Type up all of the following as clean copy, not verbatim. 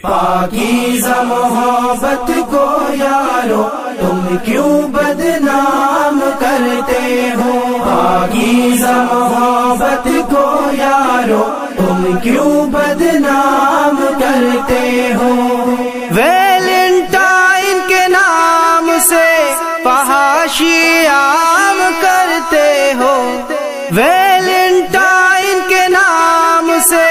پاکیزہ محبت کو یارو تم کیوں بدنام کرتے ہو؟ پاکیزہ محبت کو یارو تم کیوں بدنام کرتے ہو؟ ویلنٹائن کے نام سے فحاشی عام کرتے ہو، ویلنٹائن کے نام سے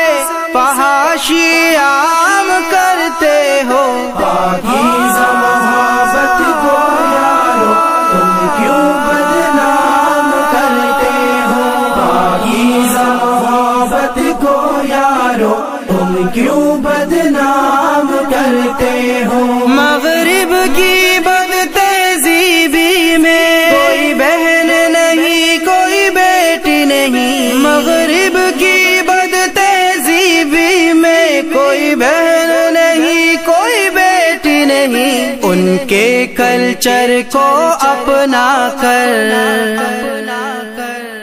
فحاشی عام کرتے ہو۔ پاکیزہ محبت کو یارو تم کیوں بدنام کرتے ہو؟ پاکیزہ محبت کو یارو تم کیوں بدنام کرتے ہو؟ مغرب کی بد تہذیبی میں کوئی بہن نہیں کوئی بیٹی نہیں، مغرب کی بد تہذیبی میں کوئی بہن نہیں کوئی بیٹی نہیں، ان کے کلچر کو اپنا کر،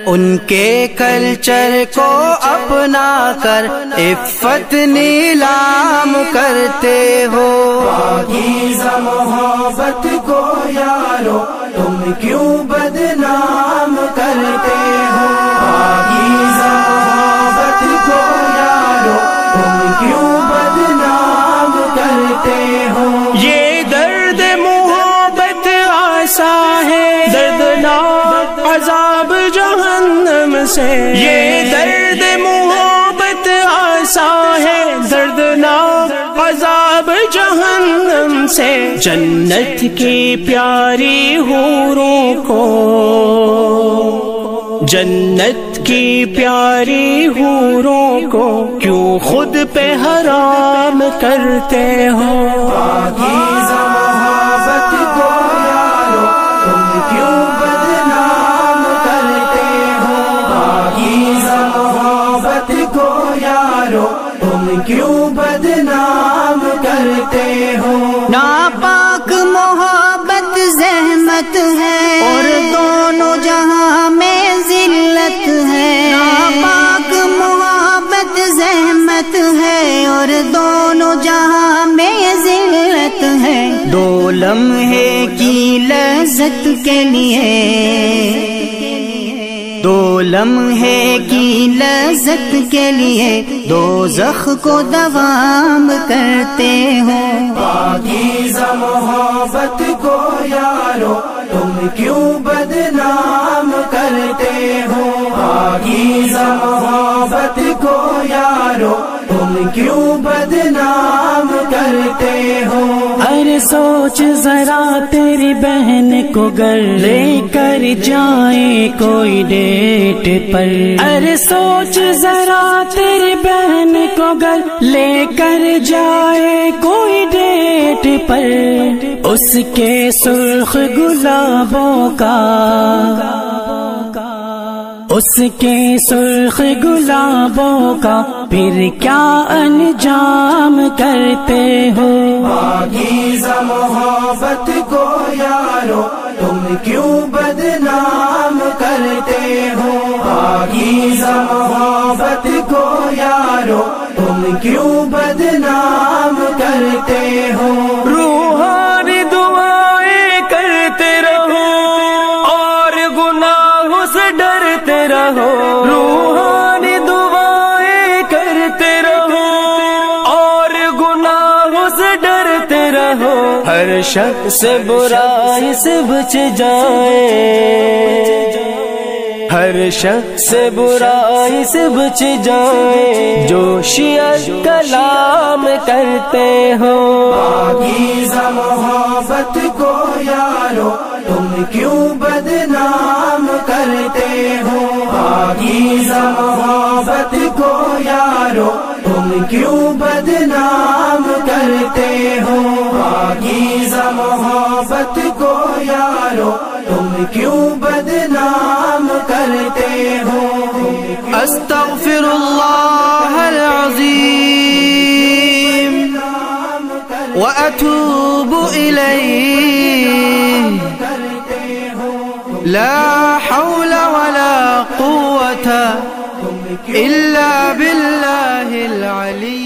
ان کے کلچر کو اپنا کر عفت نیلام کرتے ہو۔ پاکیزہ محبت کو یارو تم کیوں بدنام کرتے ہو؟ پاکیزہ محبت کو یارو تم کیوں بدنام کرتے ہو؟ یہ درد محبت آسا ہے دردناک عذاب جہنم سے، یہ درد محبت آسا ہے دردناک عذاب جہنم سے، جنت کی پیاری حوروں کو، جنت کی پیاری حوروں کو کیوں خود پہ حرام کرتے ہو؟ پاکیزہ محبت کو یارو تم کیوں بدنام کرتے ہو؟ پاکیزہ محبت کو یارو تم کیوں بدنام کرتے ہو؟ ناپاک محبت زحمت ہے اور دونوں جہاں میں ذلت ہے، ناپاک محبت زحمت ہے اور دونوں جہاں میں ذلت ہے، دو لمحے کی لذت کے لیے، دو لمحے کی لذت کے لیے دوزخ کو دوام کرتے ہو۔ پاکیزہ محبت کو یارو تم کیوں بدنام کرتے ہو؟ پاکیزہ محبت کو یارو تم کیوں بدنام کرتے ہو؟ ارے سوچ ذرا تیری بہن کو گر لے کر جائے کوئی ڈیٹ پر، ارے سوچ ذرا تیری بہن کو گر لے کر جائے کوئی ڈیٹ پر، اس کے سرخ گلابوں کا، اس کے سرخ گلابوں کا پھر کیا انجام کرتے ہو؟ پاکیزہ محبت کو یارو تم کیوں بدنام کرتے ہو؟ پاکیزہ محبت کو یارو تم کیوں بدنام کرتے ہو؟ روحانی دعائیں کرتے رہو اور گناہوں سے ڈرتے رہو، روحانی دعائیں کرتے رہو اور گناہوں سے ڈرتے رہو، ہر شخص برائی سے بچ جائے، ہر شخص برائی سے بچ جائے جو شیعہ کلام کرتے ہو۔ پاکیزہ محبت کو یارو تم کیوں بدنام کرتے ہو؟ پاکیزہ محبت کو یارو تم کیوں بدنام کرتے ہو؟ پاکیزہ محبت کو یارو تم کیوں بدنام کرتے ہو؟ استغفر اللہ العظیم واتوب الیہ، لا حول ولا قوة الا باللہ العلی